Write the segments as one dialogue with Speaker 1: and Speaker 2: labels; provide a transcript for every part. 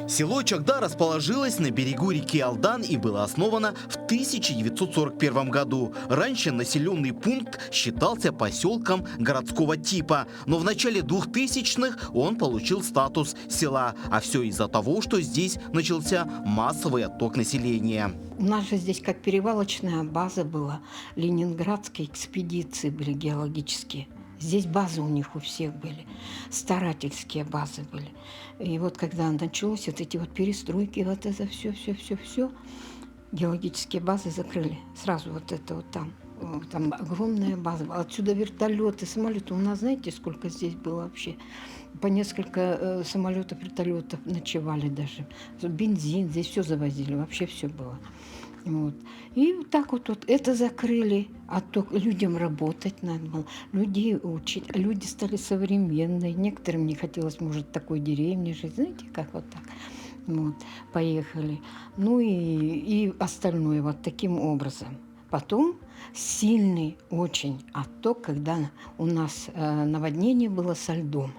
Speaker 1: Село Чагда расположилось на берегу реки Алдан и было основано в 1941 году. Раньше населенный пункт считался поселком городского типа, но в начале 2000-х он получил статус села. А все из-за того, что здесь начался массовый отток населения.
Speaker 2: У нас же здесь как перевалочная база была. Ленинградские экспедиции были геологические. Здесь базы у них у всех были, старательские базы были. И вот когда началось вот эти вот перестройки, вот это все, геологические базы закрыли. Сразу вот это вот там огромная база. Отсюда вертолеты, самолеты. У нас, знаете, сколько здесь было вообще? По несколько самолетов, вертолетов ночевали даже. Бензин, здесь все завозили, вообще все было. Вот. И вот так вот это закрыли, а то людям работать надо было, людей учить, люди стали современные, некоторым не хотелось, может, такой деревне жить, знаете, как вот так, вот, поехали. Ну и остальное вот таким образом. Потом сильный очень отток, когда у нас наводнение было со льдом.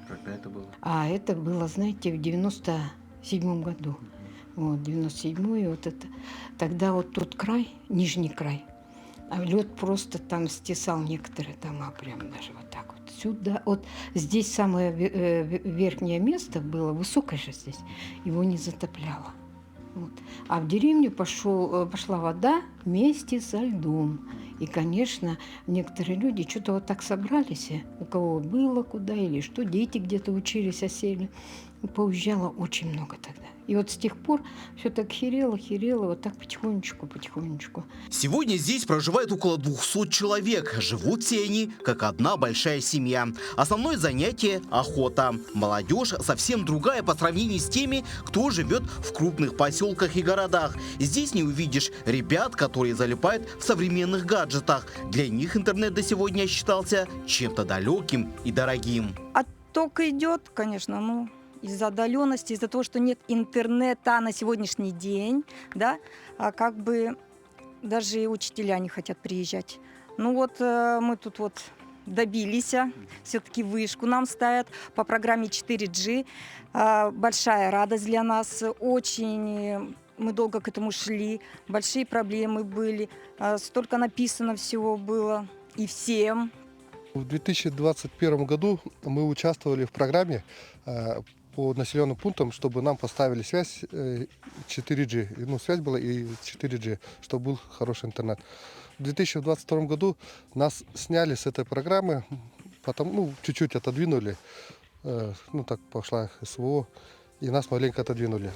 Speaker 1: Когда это было?
Speaker 2: А это было, знаете, в 97 году. Вот, 97-й, вот это. Тогда вот тот край, нижний край, а лед просто там стесал некоторые дома, прям даже вот так вот. Сюда, вот здесь самое верхнее место было, высокое же здесь, его не затопляло. Вот. А в деревню пошла вода вместе со льдом. И, конечно, некоторые люди что-то вот так собрались, у кого было куда или что, дети где-то учились, осели. Поуезжало очень много тогда. И вот с тех пор все так херело, вот так потихонечку.
Speaker 1: Сегодня здесь проживает около 200 человек. Живут все они, как одна большая семья. Основное занятие – охота. Молодежь совсем другая по сравнению с теми, кто живет в крупных поселках и городах. Здесь не увидишь ребят, которые залипают в современных гаджетах. Для них интернет до сегодня считался чем-то далеким и дорогим.
Speaker 3: Отток идет, конечно, из-за отдаленности, из-за того, что нет интернета на сегодняшний день, да, как бы даже и учителя не хотят приезжать. Ну вот мы тут вот добились, все-таки вышку нам ставят по программе 4G. Большая радость для нас, очень мы долго к этому шли, большие проблемы были, столько написано всего было и всем.
Speaker 4: В 2021 году мы участвовали в программе по населенным пунктам, чтобы нам поставили связь 4G. Ну, связь была и 4G, чтобы был хороший интернет. В 2022 году нас сняли с этой программы, потом, чуть-чуть отодвинули. Так пошла СВО, и нас маленько отодвинули.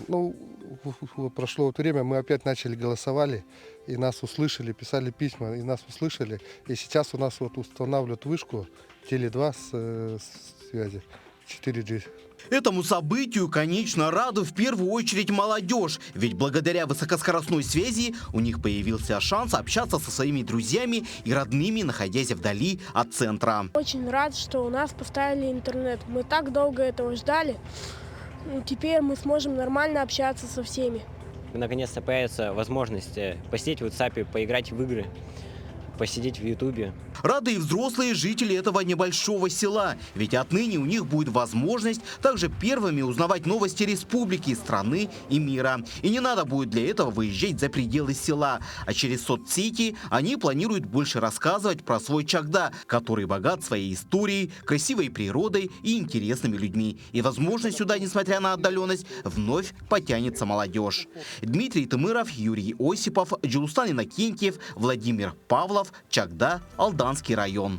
Speaker 4: Прошло время, мы опять начали голосовали, и нас услышали, писали письма, и нас услышали. И сейчас у нас вот устанавливают вышку Теле2 с связи 4G.
Speaker 1: Этому событию, конечно, рада в первую очередь молодежь, ведь благодаря высокоскоростной связи у них появился шанс общаться со своими друзьями и родными, находясь вдали от центра.
Speaker 5: Очень рад, что у нас поставили интернет. Мы так долго этого ждали. Теперь мы сможем нормально общаться со всеми.
Speaker 6: Наконец-то появится возможность посидеть в WhatsApp, поиграть в игры, посидеть в Ютубе.
Speaker 1: Рады и взрослые жители этого небольшого села, ведь отныне у них будет возможность также первыми узнавать новости республики, страны и мира. И не надо будет для этого выезжать за пределы села. А через соцсети они планируют больше рассказывать про свой Чагда, который богат своей историей, красивой природой и интересными людьми. И, возможно, сюда, несмотря на отдаленность, вновь потянется молодежь. Дмитрий Тымыров, Юрий Осипов, Джулустан Иннокентьев, Владимир Павлов, Чагда, Алданский район.